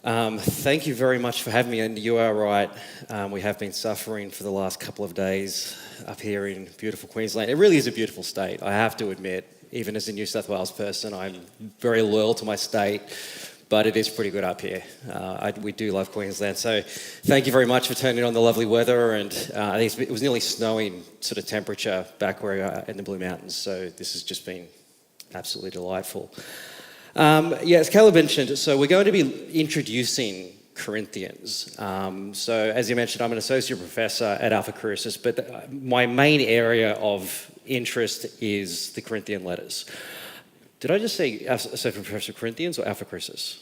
Thank you very much for having me, and you are right. We have been suffering for the last couple of days up here in beautiful Queensland. It really is a beautiful state, I have to admit. Even as a New South Wales person, I'm very loyal to my state, but it is pretty good up here. We do love Queensland, so thank you very much for turning on the lovely weather. And I think it was nearly snowing sort of temperature back where we are in the Blue Mountains, so this has just been absolutely delightful. As Caleb mentioned, so we're going to be introducing Corinthians. So as you mentioned, I'm an associate professor at Alpha Crucis, but my main area of interest is the Corinthian letters. Did I just say associate professor Corinthians or Alpha Crucis?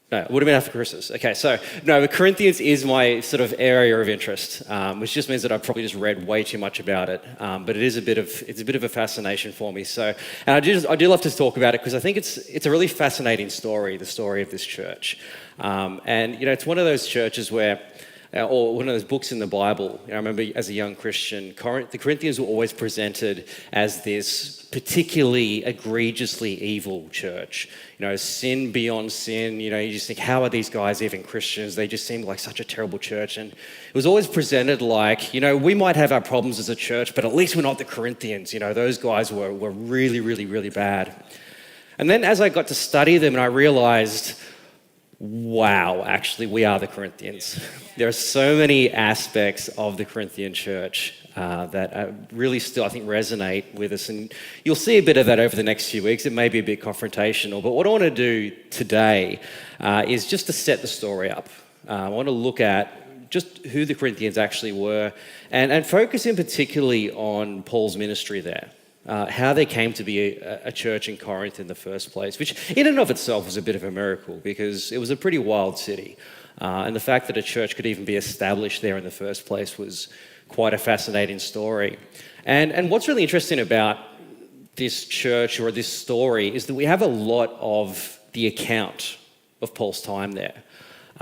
No, it would have been Alpha Crucis. Okay, so no, the Corinthians is my sort of area of interest, which just means that I've probably just read way too much about it. But it's a bit of a fascination for me. So, and I do love to talk about it because I think it's a really fascinating story, the story of this church. And it's one of those churches where, or one of those books in the Bible. I remember as a young Christian, the Corinthians were always presented as this particularly egregiously evil church. Sin beyond sin. You just think, how are these guys even Christians? They just seem like such a terrible church. And it was always presented like, we might have our problems as a church, but at least we're not the Corinthians. Those guys were really, really, really bad. And then as I got to study them, and I realized, wow, actually, we are the Corinthians. There are so many aspects of the Corinthian church that really still, I think, resonate with us. And you'll see a bit of that over the next few weeks. It may be a bit confrontational, but what I want to do today is just to set the story up. I want to look at just who the Corinthians actually were and focus in particularly on Paul's ministry there. How they came to be a church in Corinth in the first place, which in and of itself was a bit of a miracle because it was a pretty wild city. And the fact that a church could even be established there in the first place was quite a fascinating story. And what's really interesting about this church or this story is that we have a lot of the account of Paul's time there.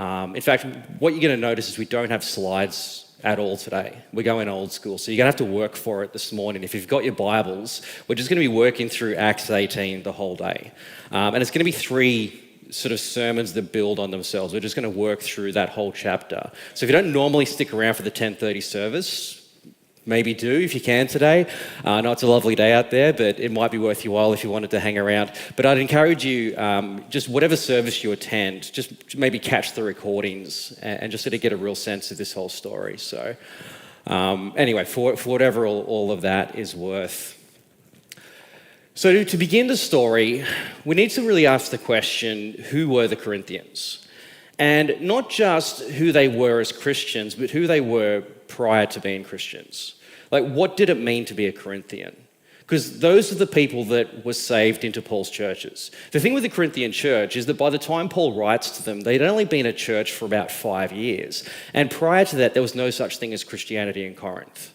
In fact, what you're going to notice is we don't have slides at all today. We're going old school, so you're going to have to work for it this morning. If you've got your Bibles, we're just going to be working through Acts 18 the whole day. And it's going to be 3 sort of sermons that build on themselves. We're just going to work through that whole chapter. So if you don't normally stick around for the 10:30 service, maybe do if you can today. I know it's a lovely day out there, but it might be worth your while if you wanted to hang around. But I'd encourage you, just whatever service you attend, just maybe catch the recordings and just sort of get a real sense of this whole story. So anyway, for whatever all of that is worth. So to begin the story, we need to really ask the question, who were the Corinthians? And not just who they were as Christians, but who they were prior to being Christians. Like, what did it mean to be a Corinthian? Because those are the people that were saved into Paul's churches. The thing with the Corinthian church is that by the time Paul writes to them, they'd only been a church for about 5 years. And prior to that, there was no such thing as Christianity in Corinth.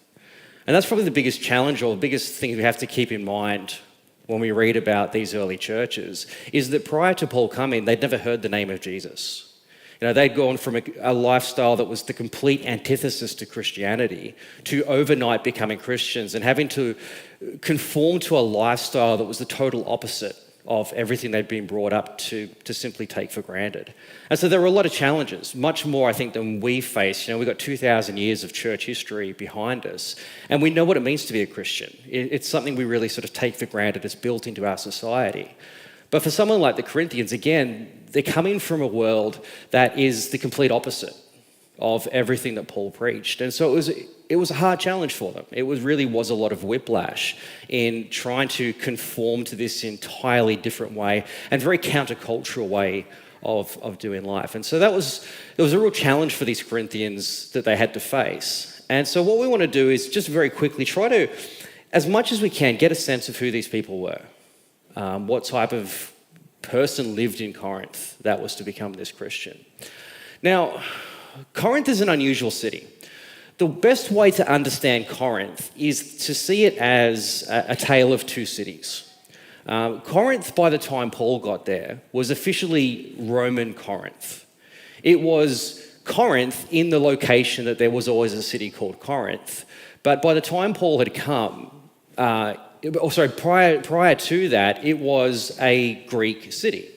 And that's probably the biggest challenge or the biggest thing we have to keep in mind when we read about these early churches, is that prior to Paul coming, they'd never heard the name of Jesus. They'd gone from a lifestyle that was the complete antithesis to Christianity to overnight becoming Christians and having to conform to a lifestyle that was the total opposite of everything they'd been brought up to simply take for granted. And so there were a lot of challenges, much more, I think, than we face. We've got 2,000 years of church history behind us, and we know what it means to be a Christian. It's something we really sort of take for granted. It's built into our society. But for someone like the Corinthians, again, they're coming from a world that is the complete opposite of everything that Paul preached. And so it was a hard challenge for them. It really was a lot of whiplash in trying to conform to this entirely different way and very countercultural way of doing life. And so it was a real challenge for these Corinthians that they had to face. And so what we want to do is just very quickly try to, as much as we can, get a sense of who these people were. What type of person lived in Corinth that was to become this Christian. Now, Corinth is an unusual city. The best way to understand Corinth is to see it as a tale of 2 cities. Corinth, by the time Paul got there, was officially Roman Corinth. It was Corinth in the location that there was always a city called Corinth. But by the time Paul had come, prior to that, it was a Greek city.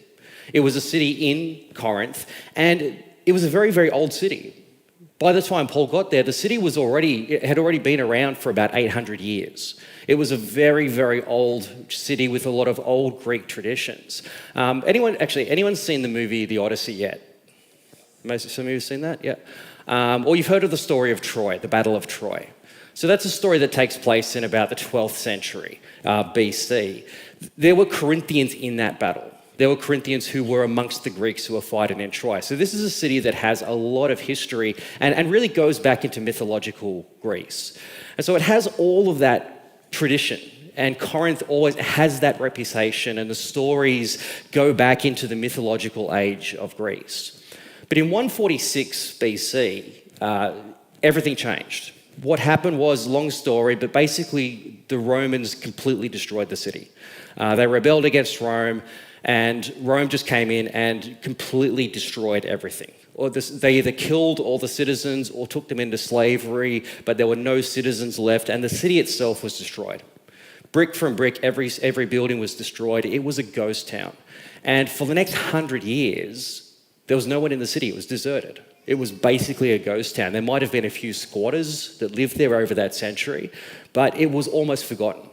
It was a city in Corinth, and it was a very, very old city. By the time Paul got there, the city had already been around for about 800 years. It was a very, very old city with a lot of old Greek traditions. Anyone seen the movie The Odyssey yet? Some of you have seen that? Yeah. Or you've heard of the story of Troy, the Battle of Troy. So that's a story that takes place in about the 12th century BC. There were Corinthians in that battle. There were Corinthians who were amongst the Greeks who were fighting in Troy. So this is a city that has a lot of history and really goes back into mythological Greece. And so it has all of that tradition. And Corinth always has that reputation, and the stories go back into the mythological age of Greece. But in 146 BC, everything changed. What happened was, long story, but basically the Romans completely destroyed the city. They rebelled against Rome, and Rome just came in and completely destroyed everything. They either killed all the citizens or took them into slavery, but there were no citizens left, and the city itself was destroyed. Brick from brick, every building was destroyed. It was a ghost town. And for the next 100 years, there was no one in the city. It was deserted. It was basically a ghost town. There might have been a few squatters that lived there over that century, but it was almost forgotten.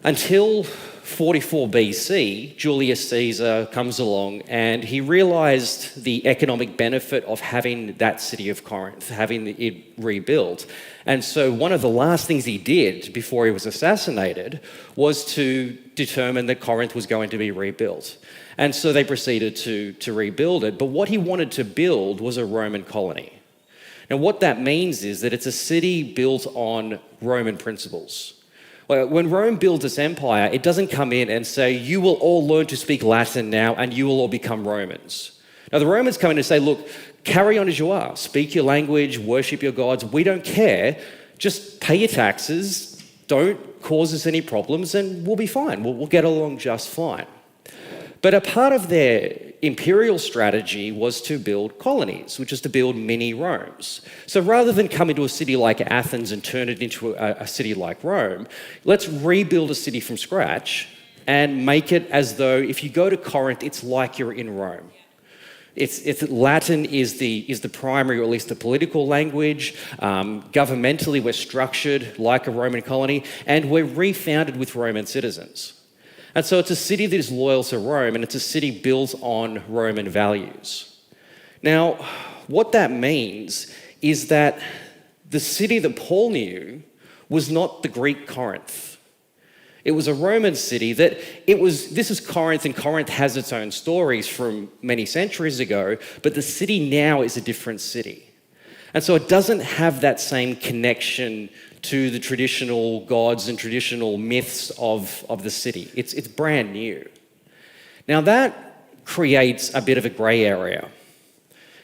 Until 44 BC, Julius Caesar comes along and he realized the economic benefit of having that city of Corinth, having it rebuilt. And so one of the last things he did before he was assassinated was to determine that Corinth was going to be rebuilt. And so they proceeded to rebuild it. But what he wanted to build was a Roman colony. Now, what that means is that it's a city built on Roman principles. When Rome builds its empire, it doesn't come in and say, you will all learn to speak Latin now and you will all become Romans. Now, the Romans come in and say, look, carry on as you are. Speak your language, worship your gods. We don't care. Just pay your taxes. Don't cause us any problems and we'll be fine. We'll get along just fine. But a part of their imperial strategy was to build colonies, which is to build mini Romes. So rather than come into a city like Athens and turn it into a city like Rome, let's rebuild a city from scratch and make it as though if you go to Corinth, it's like you're in Rome. It's Latin is the primary, or at least the political language. Governmentally, we're structured like a Roman colony, and we're refounded with Roman citizens. And so it's a city that is loyal to Rome, and it's a city built on Roman values. Now, what that means is that the city that Paul knew was not the Greek Corinth. It was a Roman city this is Corinth, and Corinth has its own stories from many centuries ago, but the city now is a different city. And so it doesn't have that same connection to the traditional gods and traditional myths of the city. It's brand new. Now that creates a bit of a grey area.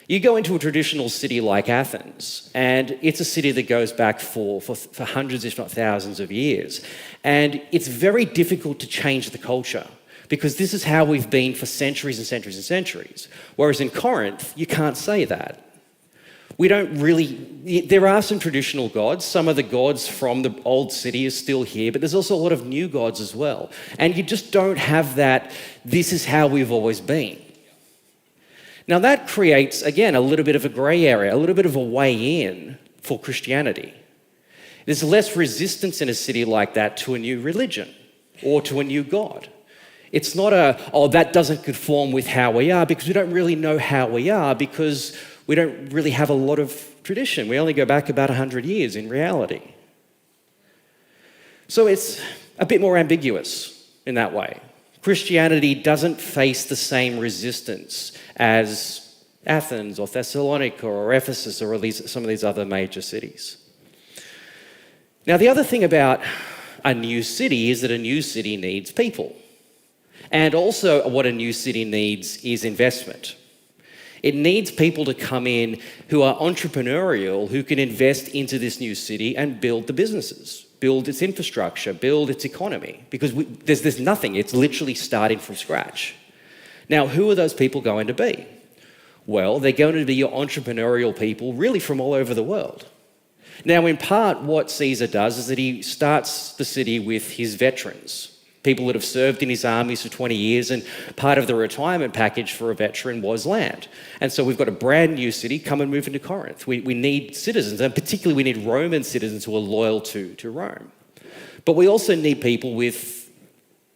You go into a traditional city like Athens, and it's a city that goes back for hundreds, if not thousands of years. And it's very difficult to change the culture because this is how we've been for centuries and centuries and centuries. Whereas in Corinth, you can't say that. There are some traditional gods. Some of the gods from the old city are still here, but there's also a lot of new gods as well. And you just don't have that, this is how we've always been. Now that creates, again, a little bit of a grey area, a little bit of a way in for Christianity. There's less resistance in a city like that to a new religion or to a new god. It's not that doesn't conform with how we are, because we don't really know how we are, because we don't really have a lot of tradition. We only go back about 100 years in reality. So it's a bit more ambiguous in that way. Christianity doesn't face the same resistance as Athens or Thessalonica or Ephesus or some of these other major cities. Now, the other thing about a new city is that a new city needs people. And also what a new city needs is investment. It needs people to come in who are entrepreneurial, who can invest into this new city and build the businesses, build its infrastructure, build its economy, because there's nothing. It's literally starting from scratch. Now, who are those people going to be? Well, they're going to be your entrepreneurial people really from all over the world. Now, in part, what Caesar does is that he starts the city with his veterans. people that have served in his armies for 20 years, and part of the retirement package for a veteran was land. And so we've got a brand new city, come and move into Corinth. We need citizens, and particularly we need Roman citizens who are loyal to Rome. But we also need people with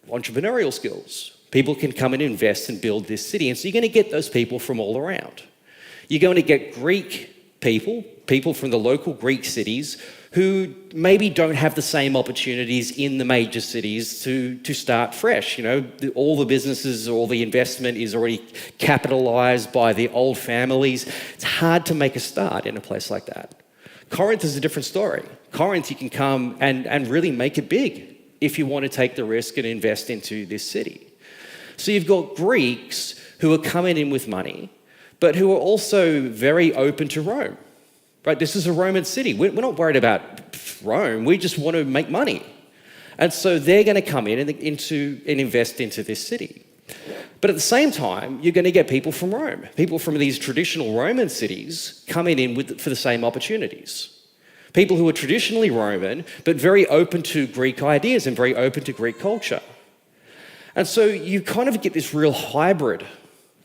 entrepreneurial skills. People can come and invest and build this city. And so you're going to get those people from all around. You're going to get Greek people from the local Greek cities who maybe don't have the same opportunities in the major cities to start fresh. You know, all the businesses, all the investment is already capitalized by the old families. It's hard to make a start in a place like that. Corinth is a different story. Corinth, you can come and really make it big if you want to take the risk and invest into this city. So you've got Greeks who are coming in with money, but who are also very open to Rome. Right? This is a Roman city. We're not worried about Rome. We just want to make money. And so they're going to come in and invest into this city. But at the same time, you're going to get people from Rome. People from these traditional Roman cities coming in for the same opportunities. People who are traditionally Roman, but very open to Greek ideas and very open to Greek culture. And so you kind of get this real hybrid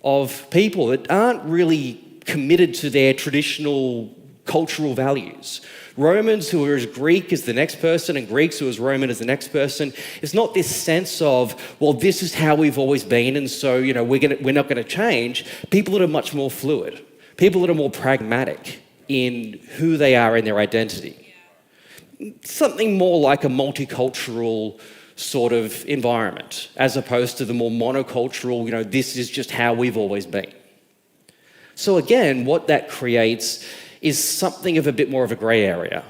of people that aren't really committed to their traditional cultural values. Romans who are as Greek as the next person and Greeks who are as Roman as the next person. It's not this sense of, well, this is how we've always been and so, you know, we're not going to change. People that are much more fluid. People that are more pragmatic in who they are in their identity. Something more like a multicultural sort of environment as opposed to the more monocultural, you know, this is just how we've always been. So again, what that creates is something of a bit more of a grey area.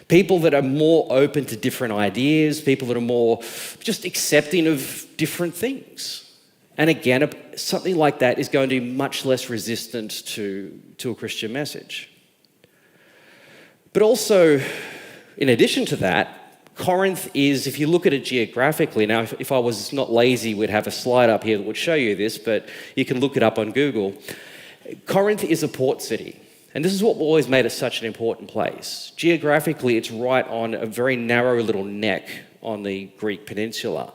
People that are more open to different ideas, people that are more just accepting of different things. And again, something like that is going to be much less resistant to a Christian message. But also, in addition to that, Corinth is, if you look at it geographically, now if I was not lazy, we'd have a slide up here that would show you this, but you can look it up on Google. Corinth is a port city. And this is what always made it such an important place. Geographically, it's right on a very narrow little neck on the Greek peninsula.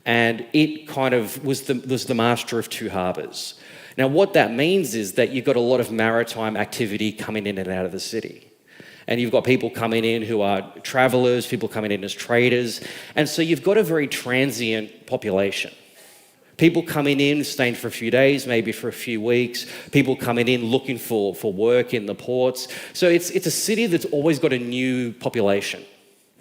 And it kind of was the master of two harbours. Now, what that means is that you've got a lot of maritime activity coming in and out of the city. And you've got people coming in who are travellers, people coming in as traders. And so you've got a very transient population. People coming in, staying for a few days, maybe for a few weeks. People coming in looking for work in the ports. So it's a city that's always got a new population.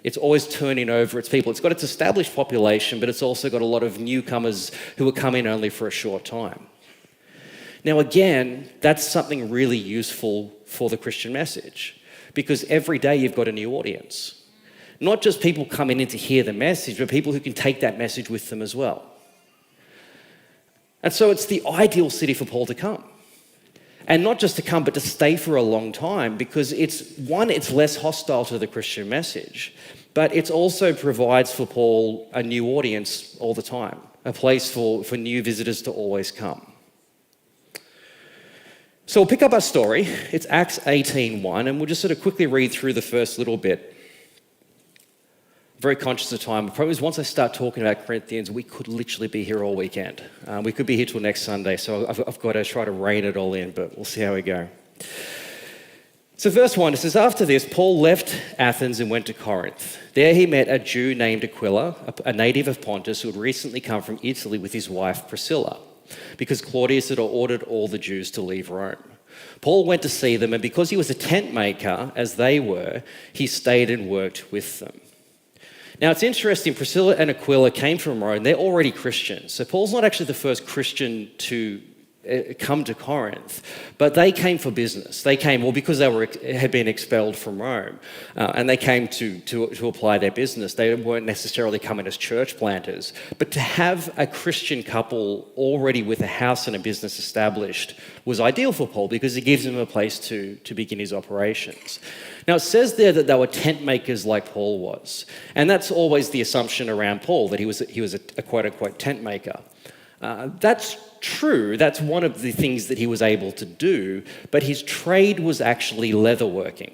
It's always turning over its people. It's got its established population, but it's also got a lot of newcomers who are coming only for a short time. Now again, that's something really useful for the Christian message, because every day you've got a new audience. Not just people coming in to hear the message, but people who can take that message with them as well. And so it's the ideal city for Paul to come. And not just to come, but to stay for a long time, because it's less hostile to the Christian message, but it also provides for Paul a new audience all the time, a place for new visitors to always come. So we'll pick up our story. It's Acts 18:1, and we'll just sort of quickly read through the first little bit. Very conscious of time. The problem is once I start talking about Corinthians, we could literally be here all weekend. We could be here till next Sunday, so I've got to try to rein it all in, but we'll see how we go. So verse 1, it says, after this, Paul left Athens and went to Corinth. There he met a Jew named Aquila, a native of Pontus, who had recently come from Italy with his wife Priscilla, because Claudius had ordered all the Jews to leave Rome. Paul went to see them, and because he was a tent maker, as they were, he stayed and worked with them. Now, it's interesting, Priscilla and Aquila came from Rome. They're already Christians. So Paul's not actually the first Christian to come to Corinth, but they came for business. They came, well, because they had been expelled from Rome, and they came to apply their business. They weren't necessarily coming as church planters, but to have a Christian couple already with a house and a business established was ideal for Paul, because it gives him a place to begin his operations. Now, it says there that they were tent makers like Paul was, and that's always the assumption around Paul, that he was a quote-unquote tent maker. That's true. That's one of the things that he was able to do, but his trade was actually leatherworking.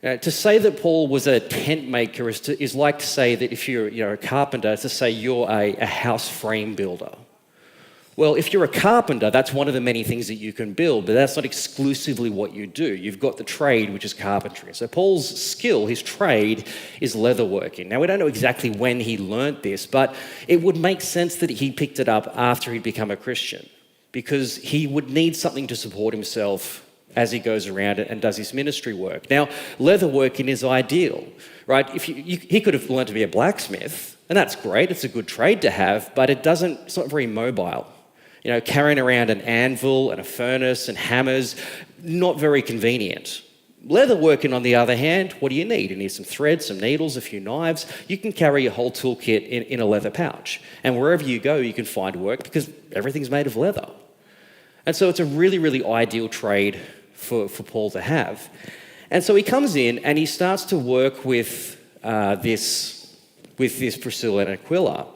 To say that Paul was a tent maker is like to say that if you're a carpenter, to say you're a house frame builder. Well, if you're a carpenter, that's one of the many things that you can build, but that's not exclusively what you do. You've got the trade, which is carpentry. So Paul's skill, his trade, is leatherworking. Now, we don't know exactly when he learnt this, but it would make sense that he picked it up after he'd become a Christian, because he would need something to support himself as he goes around and does his ministry work. Now, leatherworking is ideal, right? He could have learned to be a blacksmith, and that's great. It's a good trade to have, but it's not very mobile. Carrying around an anvil and a furnace and hammers, not very convenient. Leatherworking, on the other hand, what do you need? You need some thread, some needles, a few knives. You can carry your whole toolkit in a leather pouch. And wherever you go, you can find work because everything's made of leather. And so it's a really, really ideal trade for Paul to have. And so he comes in and he starts to work with this Priscilla and Aquila.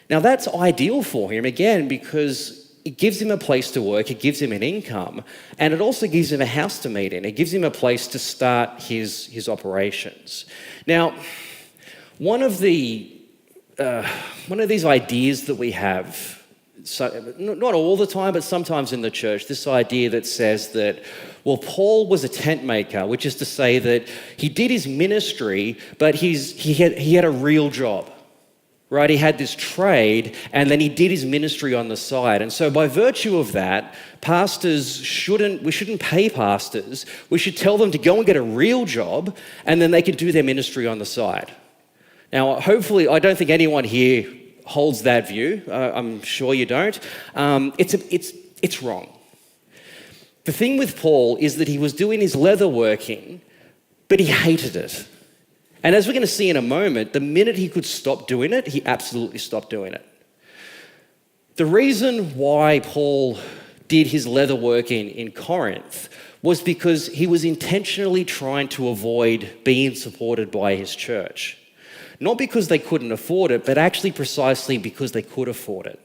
Now that's ideal for him, again, because it gives him a place to work, it gives him an income, and it also gives him a house to meet in. It gives him a place to start his operations. Now, one of these ideas that we have, so not all the time, but sometimes in the church, this idea that says that, well, Paul was a tent maker, which is to say that he did his ministry, but he had a real job. Right, he had this trade and then he did his ministry on the side. And so by virtue of that, we shouldn't pay pastors. We should tell them to go and get a real job and then they can do their ministry on the side. Now, hopefully, I don't think anyone here holds that view. I'm sure you don't. It's wrong. The thing with Paul is that he was doing his leatherworking, but he hated it. And as we're going to see in a moment, the minute he could stop doing it, he absolutely stopped doing it. The reason why Paul did his leatherworking in Corinth was because he was intentionally trying to avoid being supported by his church. Not because they couldn't afford it, but actually precisely because they could afford it.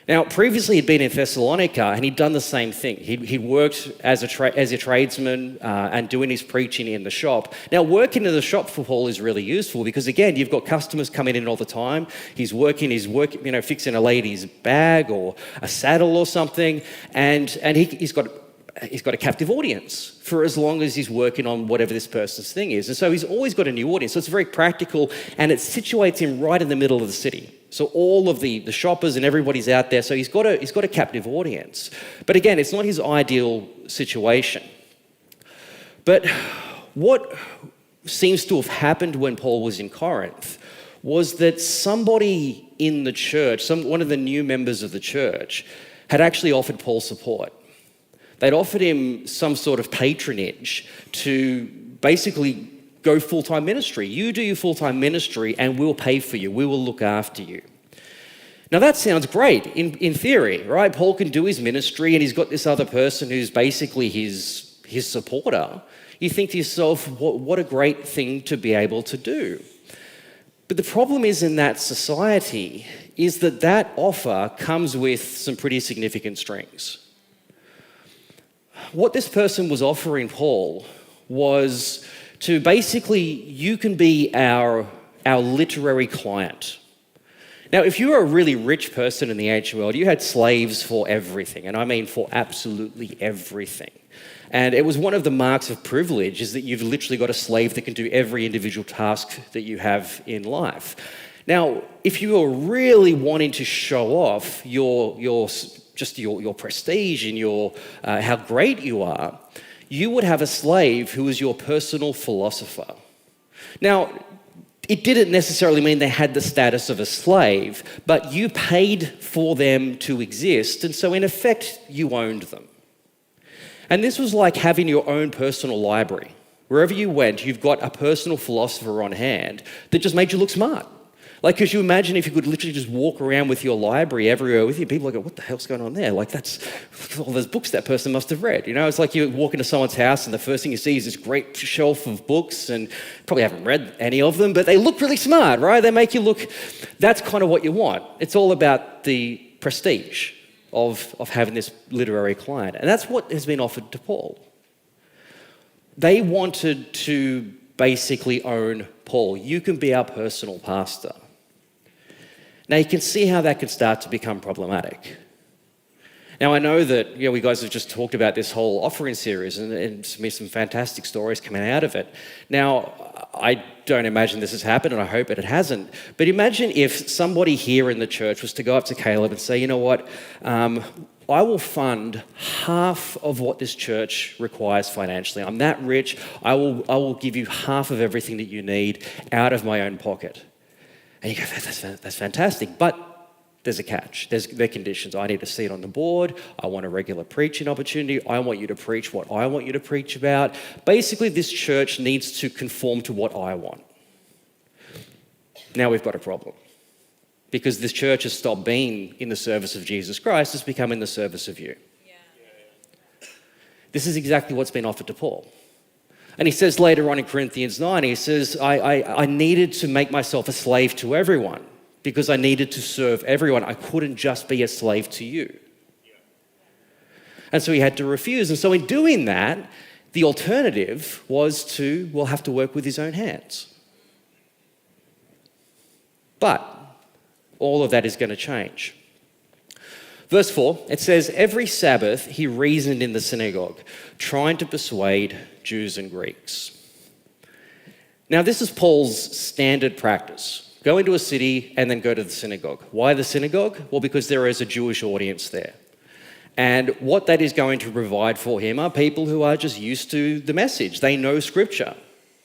Now, previously he'd been in Thessalonica and he'd done the same thing. He'd worked as a tradesman and doing his preaching in the shop. Now, working in the shop for Paul is really useful because, again, you've got customers coming in all the time. He's working, fixing a lady's bag or a saddle or something, and he's got a captive audience for as long as he's working on whatever this person's thing is. And so he's always got a new audience. So it's very practical, and it situates him right in the middle of the city. So all of the shoppers and everybody's out there. So he's got a captive audience. But again, it's not his ideal situation. But what seems to have happened when Paul was in Corinth was that somebody in the church, one of the new members of the church, had actually offered Paul support. They'd offered him some sort of patronage to basically go full-time ministry. You do your full-time ministry and we'll pay for you. We will look after you. Now that sounds great in theory, right? Paul can do his ministry and he's got this other person who's basically his supporter. You think to yourself, what a great thing to be able to do. But the problem is in that society is that offer comes with some pretty significant strings. What this person was offering Paul was to basically, you can be our literary client. Now, if you were a really rich person in the ancient world, you had slaves for everything, and I mean for absolutely everything. And it was one of the marks of privilege is that you've literally got a slave that can do every individual task that you have in life. Now, if you were really wanting to show off your prestige and your how great you are, you would have a slave who was your personal philosopher. Now, it didn't necessarily mean they had the status of a slave, but you paid for them to exist, and so in effect, you owned them. And this was like having your own personal library. Wherever you went, you've got a personal philosopher on hand that just made you look smart. Like, could you imagine if you could literally just walk around with your library everywhere with you? People go, what the hell's going on there? Like, that's all those books that person must have read. It's like you walk into someone's house and the first thing you see is this great shelf of books and probably haven't read any of them, but they look really smart, right? They make you look, that's kind of what you want. It's all about the prestige of having this literary client. And that's what has been offered to Paul. They wanted to basically own Paul. You can be our personal pastor. Now you can see how that can start to become problematic. Now I know that we guys have just talked about this whole offering series and some fantastic stories coming out of it. Now I don't imagine this has happened, and I hope that it hasn't. But imagine if somebody here in the church was to go up to Caleb and say, you know what, I will fund half of what this church requires financially. I'm that rich. I will give you half of everything that you need out of my own pocket. And you go, that's fantastic. But there's a catch. There are conditions. I need a seat on the board. I want a regular preaching opportunity. I want you to preach what I want you to preach about. Basically, this church needs to conform to what I want. Now we've got a problem. Because this church has stopped being in the service of Jesus Christ, it's become in the service of you. Yeah. This is exactly what's been offered to Paul. And he says later on in Corinthians 9, he says, I needed to make myself a slave to everyone because I needed to serve everyone. I couldn't just be a slave to you. Yeah. And so he had to refuse. And so in doing that, the alternative was to, have to work with his own hands. But all of that is going to change. Verse 4, it says, every Sabbath he reasoned in the synagogue, trying to persuade Jews and Greeks. Now, this is Paul's standard practice. Go into a city and then go to the synagogue. Why the synagogue? Well, because there is a Jewish audience there. And what that is going to provide for him are people who are just used to the message. They know Scripture.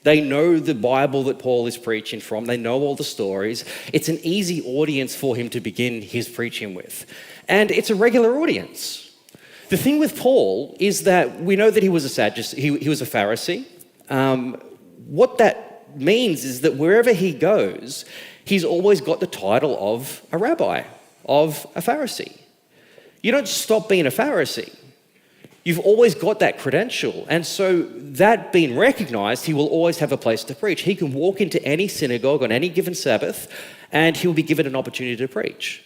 They know the Bible that Paul is preaching from. They know all the stories. It's an easy audience for him to begin his preaching with. And it's a regular audience. The thing with Paul is that we know that he was a Sadducee, he was a Pharisee. What that means is that wherever he goes, he's always got the title of a rabbi, of a Pharisee. You don't stop being a Pharisee. You've always got that credential. And so that being recognized, he will always have a place to preach. He can walk into any synagogue on any given Sabbath and he'll be given an opportunity to preach,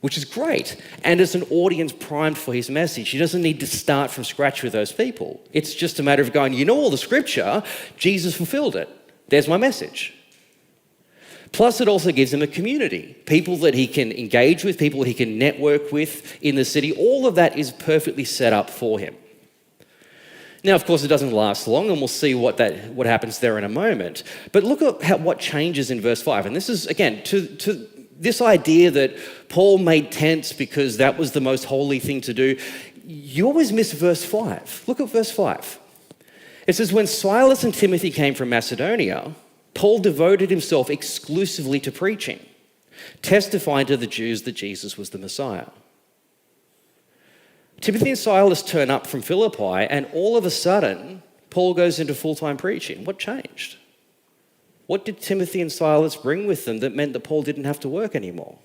which is great. And it's an audience primed for his message. He doesn't need to start from scratch with those people. It's just a matter of going, you know all the Scripture, Jesus fulfilled it. There's my message. Plus, it also gives him a community, people that he can engage with, people that he can network with in the city. All of that is perfectly set up for him. Now, of course, it doesn't last long, and we'll see what happens there in a moment. But look at what changes in verse 5. And this is, again, to this idea that Paul made tents because that was the most holy thing to do. You always miss verse 5. Look at verse 5. It says, when Silas and Timothy came from Macedonia, Paul devoted himself exclusively to preaching, testifying to the Jews that Jesus was the Messiah. Timothy and Silas turn up from Philippi, and all of a sudden, Paul goes into full-time preaching. What changed? What did Timothy and Silas bring with them that meant that Paul didn't have to work anymore?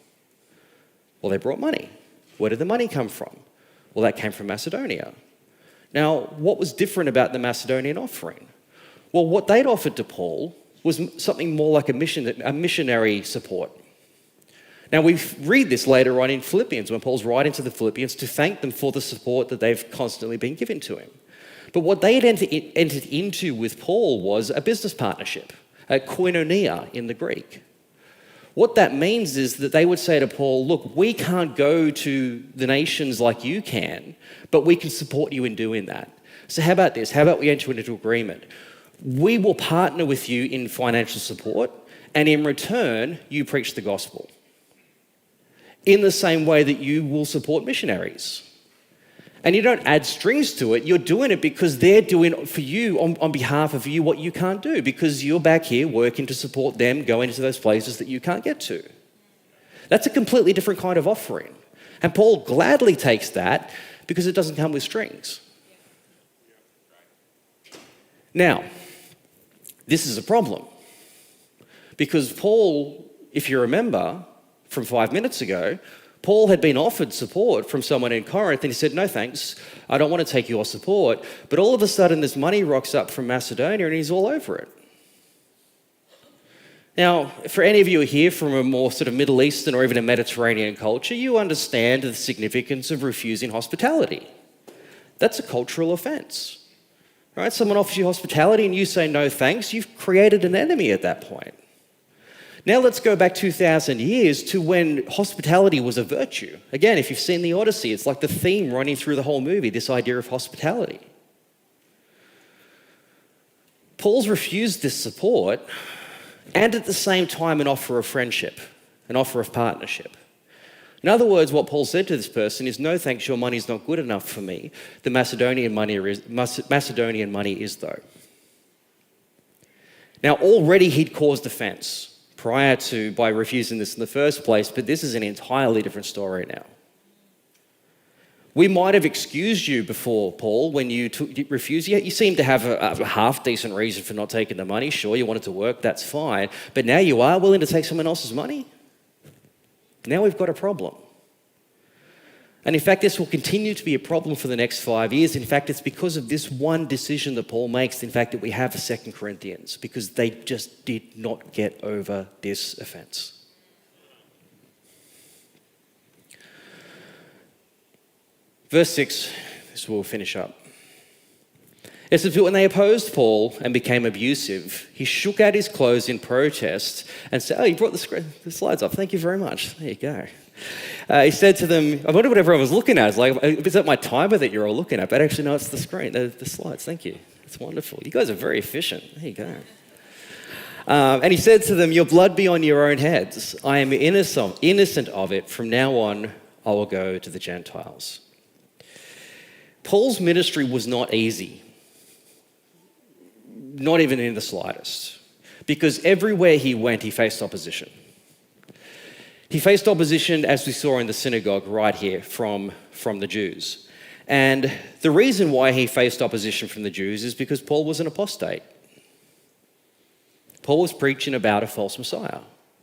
Well, they brought money. Where did the money come from? Well, that came from Macedonia. Now, what was different about the Macedonian offering? Well, what they'd offered to Paul was something more like a missionary support. Now, we read this later on in Philippians, when Paul's writing to the Philippians to thank them for the support that they've constantly been given to him. But what they had entered into with Paul was a business partnership, a koinonia in the Greek. What that means is that they would say to Paul, look, we can't go to the nations like you can, but we can support you in doing that. So how about this? How about we enter into agreement? We will partner with you in financial support, and in return, you preach the gospel. In the same way that you will support missionaries. And you don't add strings to it, you're doing it because they're doing for you, on behalf of you, what you can't do, because you're back here working to support them going into those places that you can't get to. That's a completely different kind of offering. And Paul gladly takes that because it doesn't come with strings. Now, this is a problem. Because Paul, if you remember from 5 minutes ago, Paul had been offered support from someone in Corinth and he said, no thanks, I don't want to take your support. But all of a sudden this money rocks up from Macedonia and he's all over it. Now, for any of you who are here from a more sort of Middle Eastern or even a Mediterranean culture, you understand the significance of refusing hospitality. That's a cultural offense. Right? Someone offers you hospitality and you say no thanks, you've created an enemy at that point. Now let's go back 2,000 years to when hospitality was a virtue. Again, if you've seen the Odyssey, it's like the theme running through the whole movie, this idea of hospitality. Paul's refused this support and at the same time an offer of friendship, an offer of partnership. In other words, what Paul said to this person is, no thanks, your money's not good enough for me. The Macedonian money is though. Now already he'd caused offense by refusing this in the first place, but this is an entirely different story now. We might have excused you before, Paul, when you refused. You seem to have a half-decent reason for not taking the money. Sure, you wanted to work, that's fine. But now you are willing to take someone else's money? Now we've got a problem. And in fact, this will continue to be a problem for the next 5 years. In fact, it's because of this one decision that Paul makes, in fact, that we have a 2 Corinthians, because they just did not get over this offense. Verse 6, this will finish up. It says, but when they opposed Paul and became abusive, he shook out his clothes in protest and said, oh, you brought the slides up. Thank you very much. There you go. He said to them, I wonder what everyone was looking at. It's like, is that my timer that you're all looking at? But actually, no, it's the screen, the slides. Thank you. It's wonderful. You guys are very efficient. There you go. And he said to them, your blood be on your own heads. I am innocent of it. From now on, I will go to the Gentiles. Paul's ministry was not easy. Not even in the slightest. Because everywhere he went, he faced opposition. He faced opposition, as we saw in the synagogue right here, from the Jews. And the reason why he faced opposition from the Jews is because Paul was an apostate. Paul was preaching about a false Messiah,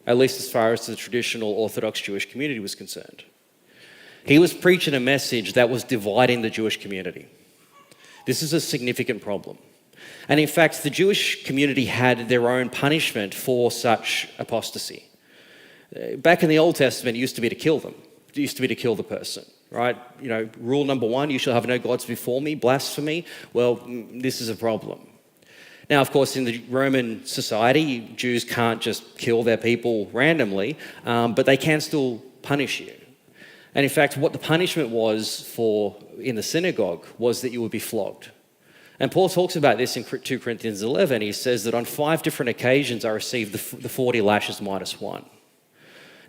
at least as far as the traditional Orthodox Jewish community was concerned. He was preaching a message that was dividing the Jewish community. This is a significant problem. And in fact, the Jewish community had their own punishment for such apostasy. Back in the Old Testament, it used to be to kill them. It used to be to kill the person, right? You know, rule number 1, you shall have no gods before me, blasphemy. Well, this is a problem. Now, of course, in the Roman society, Jews can't just kill their people randomly, but they can still punish you. And in fact, what the punishment was in the synagogue was that you would be flogged. And Paul talks about this in 2 Corinthians 11. He says that on 5 different occasions I received the 40 lashes minus 1.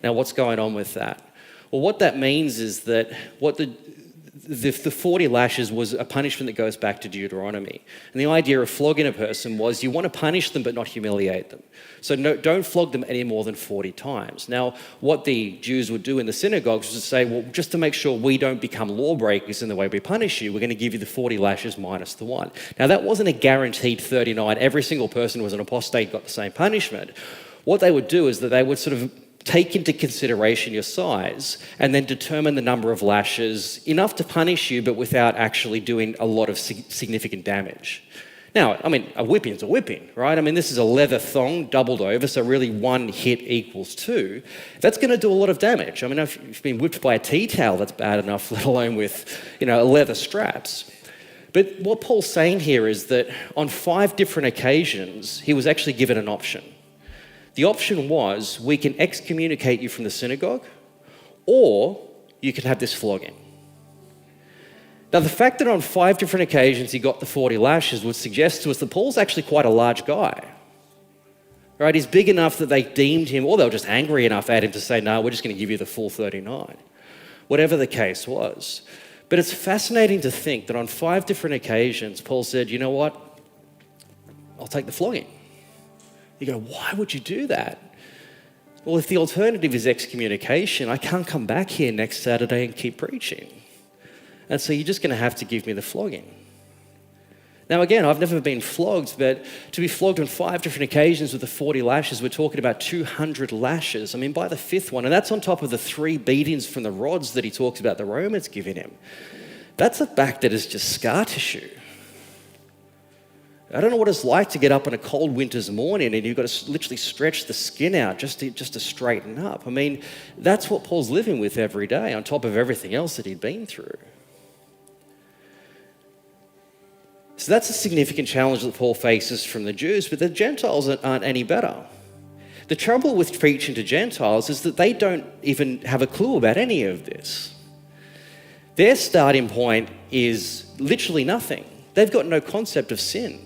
Now, what's going on with that? Well, what that means is that what the 40 lashes was a punishment that goes back to Deuteronomy. And the idea of flogging a person was you want to punish them but not humiliate them. So don't flog them any more than 40 times. Now, what the Jews would do in the synagogues was to say, well, just to make sure we don't become lawbreakers in the way we punish you, we're going to give you the 40 lashes minus the 1. Now, that wasn't a guaranteed 39. Every single person who was an apostate got the same punishment. What they would do is that they would sort of take into consideration your size and then determine the number of lashes, enough to punish you, but without actually doing a lot of significant damage. Now, I mean, a whipping's a whipping, right? I mean, this is a leather thong doubled over, so really 1 hit equals 2. That's going to do a lot of damage. I mean, if you've been whipped by a tea towel, that's bad enough, let alone with, leather straps. But what Paul's saying here is that on 5 different occasions, he was actually given an option. The option was, we can excommunicate you from the synagogue, or you can have this flogging. Now, the fact that on 5 different occasions he got the 40 lashes would suggest to us that Paul's actually quite a large guy. Right? He's big enough that they deemed him, or they were just angry enough at him to say, no, we're just going to give you the full 39. Whatever the case was. But it's fascinating to think that on 5 different occasions, Paul said, you know what? I'll take the flogging. You go, why would you do that? Well, if the alternative is excommunication, I can't come back here next Saturday and keep preaching. And so you're just going to have to give me the flogging. Now, again, I've never been flogged, but to be flogged on 5 different occasions with the 40 lashes, we're talking about 200 lashes. I mean, by the 5th one, and that's on top of the 3 beatings from the rods that he talks about the Romans giving him. That's a back that is just scar tissue. I don't know what it's like to get up on a cold winter's morning and you've got to literally stretch the skin out just to straighten up. I mean, that's what Paul's living with every day on top of everything else that he'd been through. So So that's a significant challenge that Paul faces from the Jews, but the Gentiles aren't any better. The trouble with preaching to Gentiles is that they don't even have a clue about any of this. Their starting point is literally nothing. They've got no concept of sin.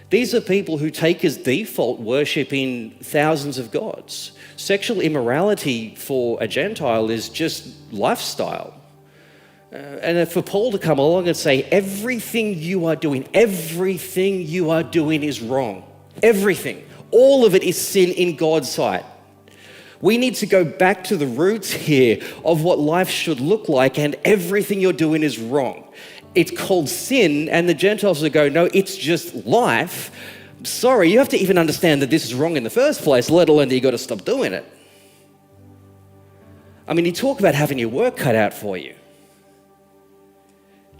These are people who take as default worshipping thousands of gods. Sexual immorality for a Gentile is just lifestyle. And for Paul to come along and say, everything you are doing is wrong. Everything. All of it is sin in God's sight. We need to go back to the roots here of what life should look like, and everything you're doing is wrong. It's called sin, and the Gentiles will go, no, it's just life. Sorry, you have to even understand that this is wrong in the first place, let alone that you got to stop doing it. I mean, you talk about having your work cut out for you.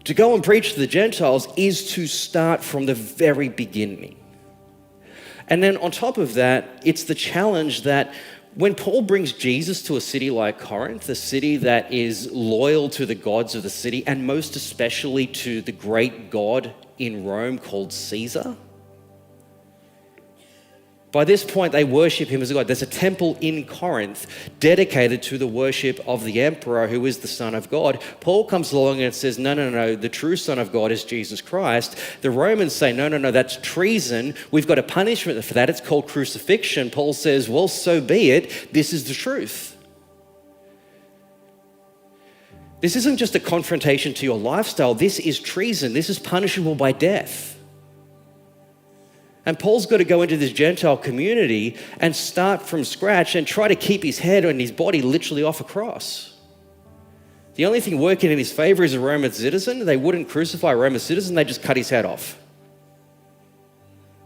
To go and preach to the Gentiles is to start from the very beginning. And then on top of that, it's the challenge that when Paul brings Jesus to a city like Corinth, a city that is loyal to the gods of the city, and most especially to the great god in Rome called Caesar, by this point, they worship him as a god. There's a temple in Corinth dedicated to the worship of the emperor, who is the Son of God. Paul comes along and says, no, the true Son of God is Jesus Christ. The Romans say, no, that's treason. We've got a punishment for that. It's called crucifixion. Paul says, well, so be it. This is the truth. This isn't just a confrontation to your lifestyle. This is treason. This is punishable by death. And Paul's got to go into this Gentile community and start from scratch and try to keep his head and his body literally off a cross. The only thing working in his favor is a Roman citizen. They wouldn't crucify a Roman citizen, they just cut his head off.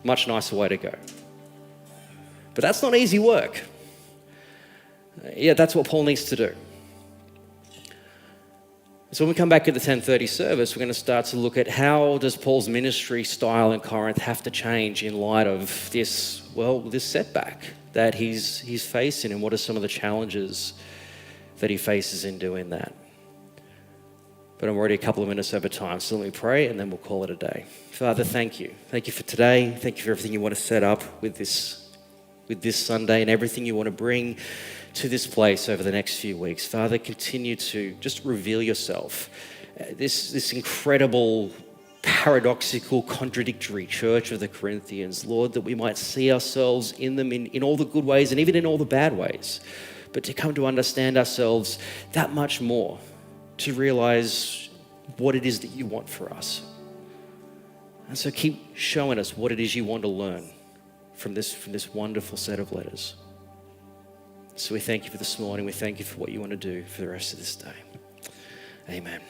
Much nicer way to go. But that's not easy work. Yeah, that's what Paul needs to do. So when we come back at the 10:30 service, we're going to start to look at how does Paul's ministry style in Corinth have to change in light of this setback that he's facing, and what are some of the challenges that he faces in doing that. But I'm already a couple of minutes over time, so let me pray and then we'll call it a day. Father, thank you. Thank you for today. Thank you for everything you want to set up with this Sunday and everything you want to bring to this place over the next few weeks. Father, continue to just reveal yourself. This incredible, paradoxical, contradictory church of the Corinthians, Lord, that we might see ourselves in them in all the good ways and even in all the bad ways, but to come to understand ourselves that much more, to realize what it is that you want for us. And so keep showing us what it is you want to learn from this wonderful set of letters. So we thank you for this morning. We thank you for what you want to do for the rest of this day. Amen.